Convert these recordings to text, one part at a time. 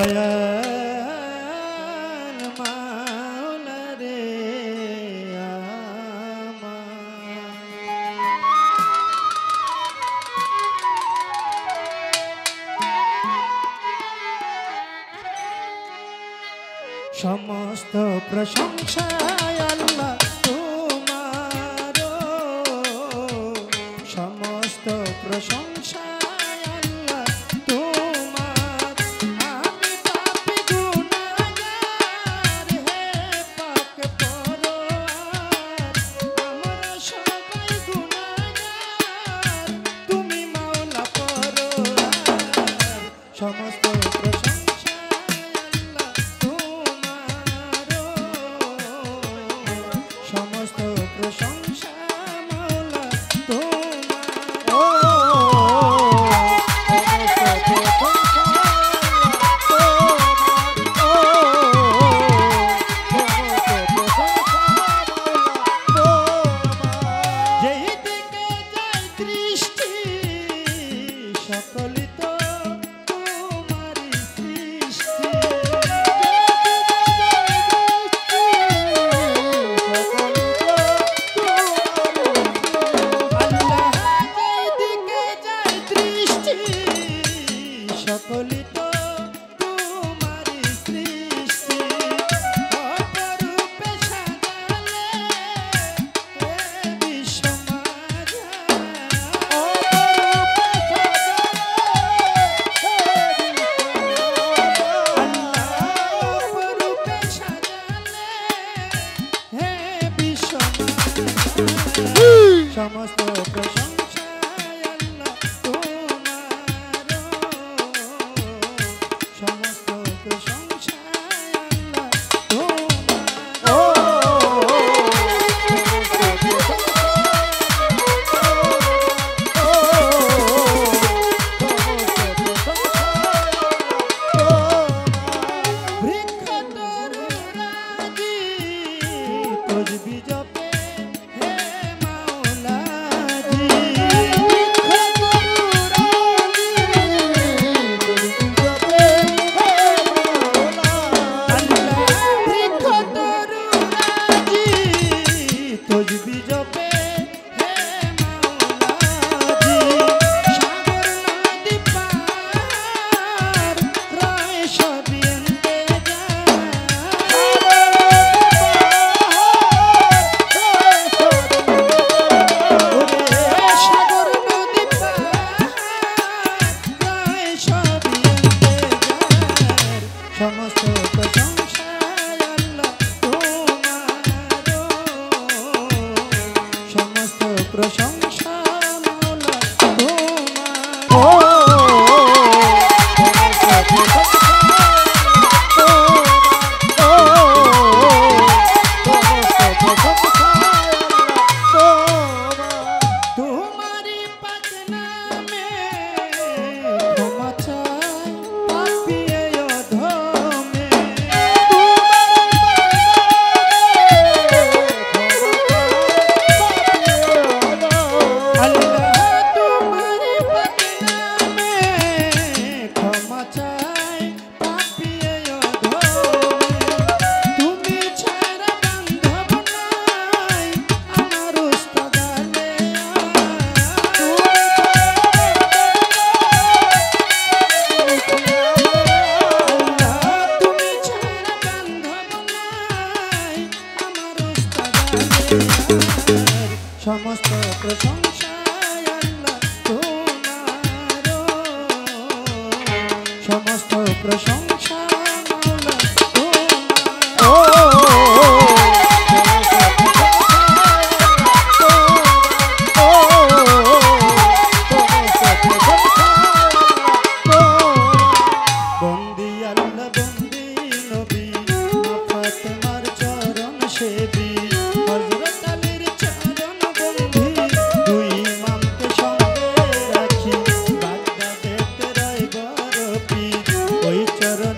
দয়াল মাওলা রে আমার। সমস্ত প্রশংসা আল্লাহ তোমার, সমস্ত প্রশংসা আল্লাহ তোমার। আমি পাপী গুনাহগার, হে পাক পরওয়ার, আমরা সবাই গুনাহগার, তুমি মাওলা পরওয়ার। সমস্ত প্রশংসা আল্লাহ তোমার, সমস্ত প্রশংসা মাওলা সকলিত তোমারি সৃষ্টি। অপরূপে সাজালে এ বিশ্ব অপরূপে সাজালে হে বিশ্ব সমস্ত প্রশংসা আল্লাহ তোমার, সমস্ত প্রশংসা আল্লাহ বৃক্ষ তরুরাজি তসবিহ জপে হে মাওলাজি। বৃক্ষ তরুরাজি তসবিহ জপে হে মাওলাজি। সাগর নদী পার রয় সবই সাগর নদী পার রয় সবই সমস্ত প্রশংসা আল্লাহ তোমার, সমস্ত প্রশংসা মাওলা তোমার। তোমারি পাক নামে ক্ষমা চাই পাপী এ অধমে। আল্লাহ তোমারি পাক নামে ক্ষমা চাই পাপী এ অধমে। তুমি ছাড়া বান্ধব নাই আমার উস্তাদালে। তুমি ছাড়া বান্ধব নাই আমার উস্তাদালে। সমস্ত প্রশংসা আল্লাহ তোমার, সমস্ত প্রশংসা মাওলা বন্দি আল্লাহ বন্দি নবী ফাতেমার চরণ সেবী। হযরত আলীর চরণ বন্ধি দুই ইমামকে সঙ্গে রাখি বাগদাদেতে রয় বড় পীর। ওই চরণ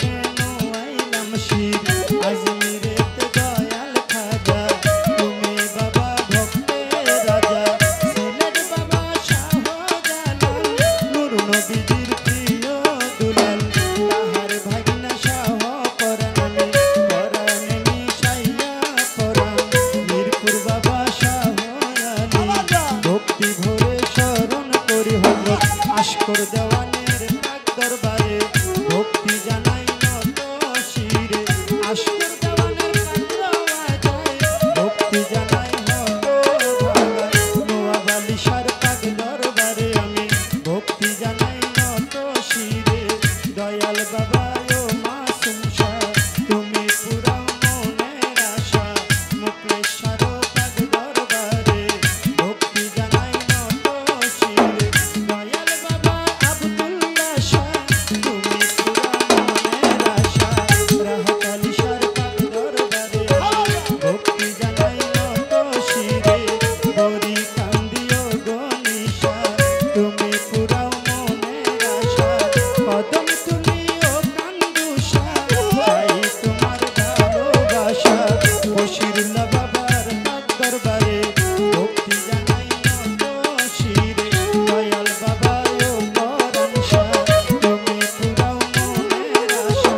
আশকর দেওয়ানের পাক দরবারে ভক্তি জানাই নত শিরে আশকর দেওয়ানের পাক দরবারে ভক্তি জানাই নত ভাগায় নওয়াব আলী শাহর পাক দরবারে আমি ভক্তি জানাই নত শিরে দয়াল বাবা ও মাসুম শাহ তুমি পুরা মনের আশা মুক্তেশ্বর পাক দরবারে ভক্তি জানাই নত শিরে দয়াল বাবা আব্দুল্লাহ শাহ তুমি পুরা মনের আশা রাহত আলী শাহর পাক দরবারে ভক্তি জানাই নত শিরে গরি কান্দিও গনিশা তুমি পুরা মনের আশা কদম তুলিও কান্দুষা চাই তোমার ভালোবাসা বশিরুল্লাহ বাবার পাক দরবারে ভক্তি জানাই নত শিরে দয়াল বাবা ও পরাণ শাহ তুমি পুরা মনের আশা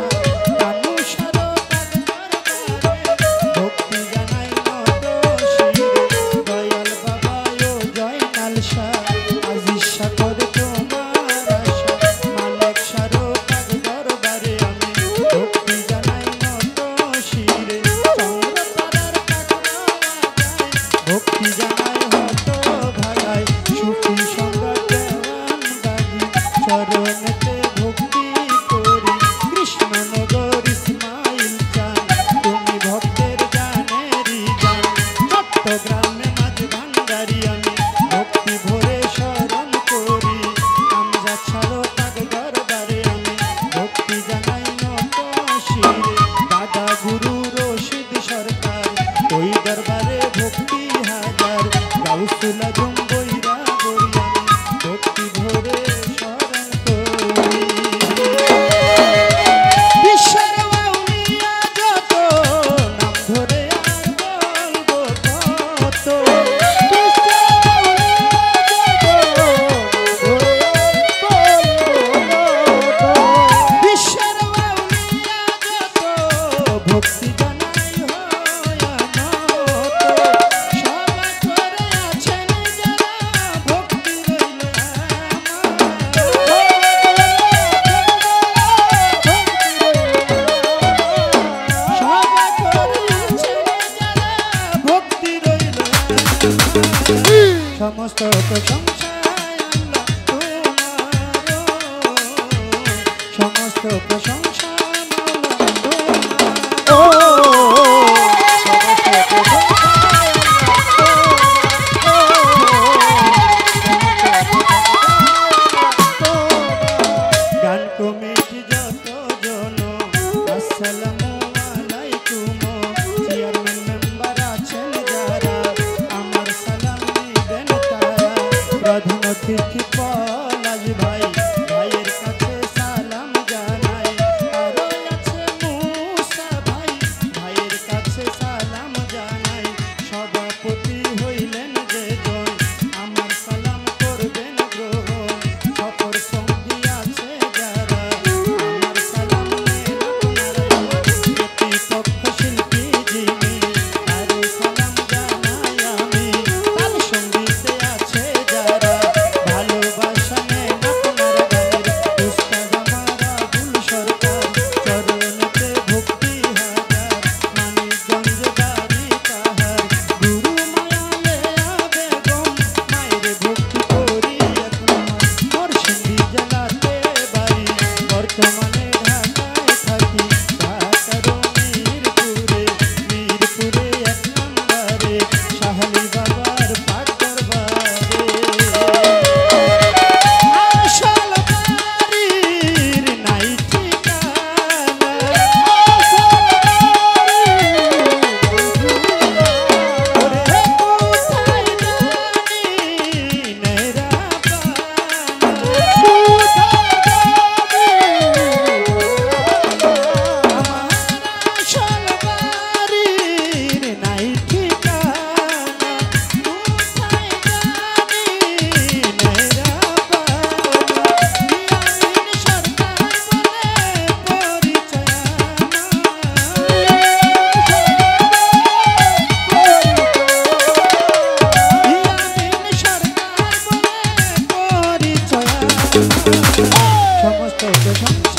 কানুষার পাক দরবারে ভক্তি জানাই নত শিরে দয়াল বাবা ও জয়নাল শাহ আজিজ শাকর তোমার আশা মালিক শাহ পাক দরবারে আমি ভক্তি জানাই নত শিরে চন্দ্রপাড়ার পাক দরবারে ভক্তি জানাই হত ভাগায় সুফি সম্রাট দেওয়ান বাগি চরণেতে ভক্তি করি কৃষ্ণনগর ইসমাইল চান তুমি ভক্তের জানেরি জান চট্টগ্রামে মাঝ ভান্ডারি আমি ভক্তি ভরে স্মরণ করি আমজাদ শাহ পাক দরবারে আমি ভক্তি জানাই নত শিরে দাদা গুরু রশিদ সরকার ওই দরবারে ভক্তি হাজার গাউসুল আজম বৈরা বরি আমি ভক্তি ভরে স্মরণ করি বিশ্বের আউলিয়া যত নাম ধরে আর বলবো কত বিশ্বের আউলিয়া যত ভক্তি জানাই হয় অনত সবাই করে আছেন যারা ভক্তি রইল সবাই করে আছেন যারা ভক্তি রইল সমস্ত প্রশংসা আল্লাহ তোমারও সমস্ত প্রশংসা মাওলা তোমারও সমস্ত প্রশংসা গান কমিটি যত জন আসসালামু আলাইকুম চেয়ারম্যান মেম্বার আছেন যারা আমার সালাম নিবেন তারা প্রধান অতিথি পলাশ ভাই ভাইয়ের কাছে সালাম জানাই সমস্ত প্রশংসা